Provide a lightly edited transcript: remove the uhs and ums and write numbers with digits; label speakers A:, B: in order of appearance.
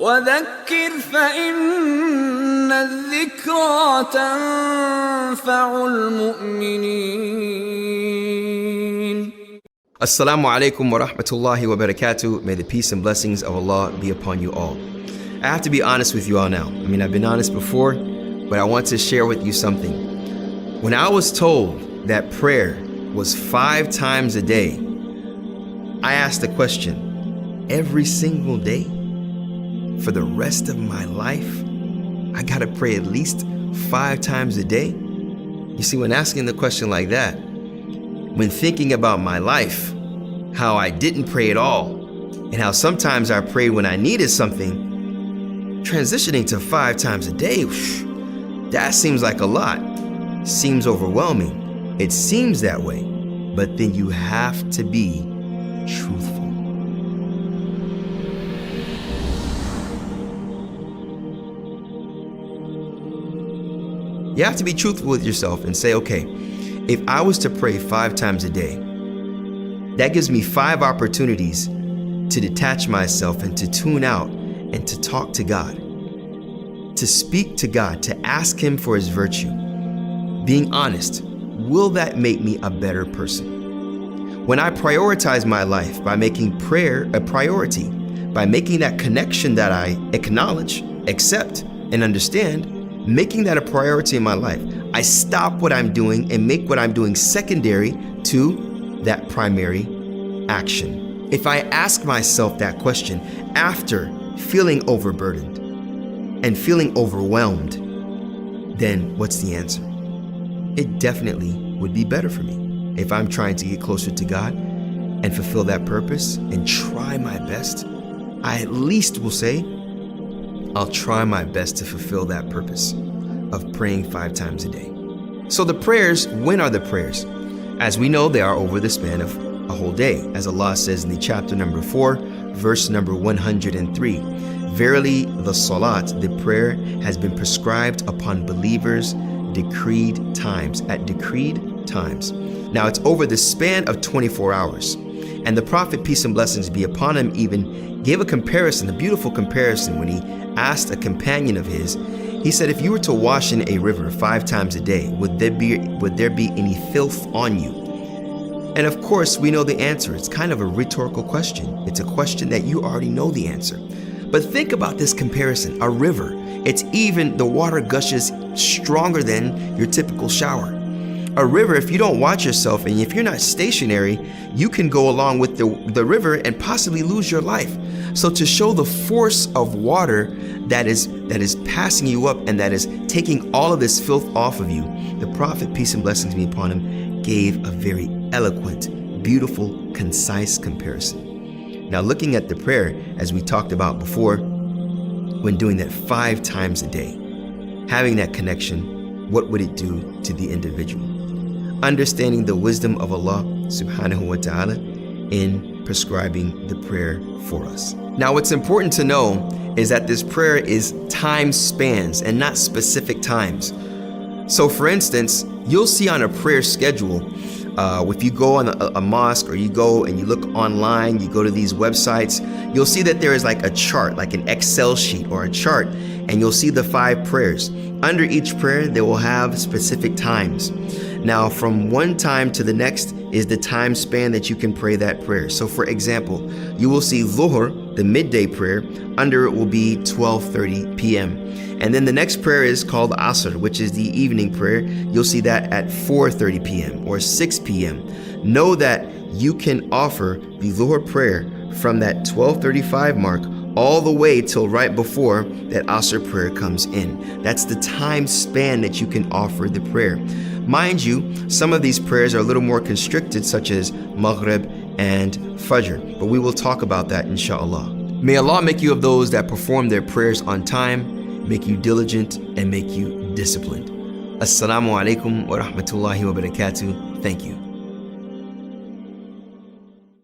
A: وذكر فإن الذكرى تنفع المؤمنين.
B: Assalamu alaikum wa rahmatullahi wa barakatuh. May the peace and blessings of Allah be upon you all. I have to be honest with you all now. I've been honest before, but I want to share with you something. When I was told that prayer was 5 times a day, I asked the question, every single day? For the rest of my life, I gotta pray at least 5 times a day? You see, when asking the question like that, when thinking about my life, how I didn't pray at all, and how sometimes I prayed when I needed something, transitioning to 5 times a day, that seems like a lot. Seems overwhelming. It seems that way, but then you have to be truthful. You have to be truthful with yourself and say, okay, if I was to pray 5 times a day, that gives me 5 opportunities to detach myself and to tune out and to talk to God, to speak to God, to ask Him for His virtue. Being honest, will that make me a better person? When I prioritize my life by making prayer a priority, by making that connection that I acknowledge, accept, and understand, making that a priority in my life, I stop what I'm doing and make what I'm doing secondary to that primary action. If I ask myself that question after feeling overburdened and feeling overwhelmed, then what's the answer? It definitely would be better for me. If I'm trying to get closer to God and fulfill that purpose and try my best, I at least will say, I'll try my best to fulfill that purpose of praying 5 times a day. So the prayers, when are the prayers? As we know, they are over the span of a whole day. As Allah says in the chapter number 4, verse number 103, verily the salat, the prayer, has been prescribed upon believers decreed times, at decreed times. Now it's over the span of 24 hours. And the Prophet, peace and blessings be upon him, even gave a comparison, a beautiful comparison, when he asked a companion of his. He said, if you were to wash in a river 5 times a day, would there be any filth on you? And of course, we know the answer. It's kind of a rhetorical question. It's a question that you already know the answer. But think about this comparison. A river, it's even, the water gushes stronger than your typical shower. A river, if you don't watch yourself and if you're not stationary, you can go along with the river and possibly lose your life. So to show the force of water that is passing you up and that is taking all of this filth off of you, the Prophet, peace and blessings be upon him, gave a very eloquent, beautiful, concise comparison. Now looking at the prayer, as we talked about before, when doing that 5 times a day, having that connection, what would it do to the individual? Understanding the wisdom of Allah subhanahu wa ta'ala in prescribing the prayer for us. Now what's important to know is that this prayer is time spans and not specific times. So for instance, you'll see on a prayer schedule, if you go on a mosque or you go and you look online, you go to these websites, you'll see that there is like a chart, like an Excel sheet or a chart, and you'll see the 5 prayers. Under each prayer, they will have specific times. Now, from one time to the next is the time span that you can pray that prayer. So for example, you will see Dhuhr, the midday prayer, under it will be 12:30 p.m. And then the next prayer is called Asr, which is the evening prayer. You'll see that at 4:30 p.m. or 6 p.m. Know that you can offer the Dhuhr prayer from that 12:35 mark all the way till right before that Asr prayer comes in. That's the time span that you can offer the prayer. Mind you, some of these prayers are a little more constricted, such as Maghrib and Fajr, but we will talk about that inshallah. May Allah make you of those that perform their prayers on time, make you diligent, and make you disciplined. Assalamu alaikum wa rahmatullahi wa barakatuh. Thank you.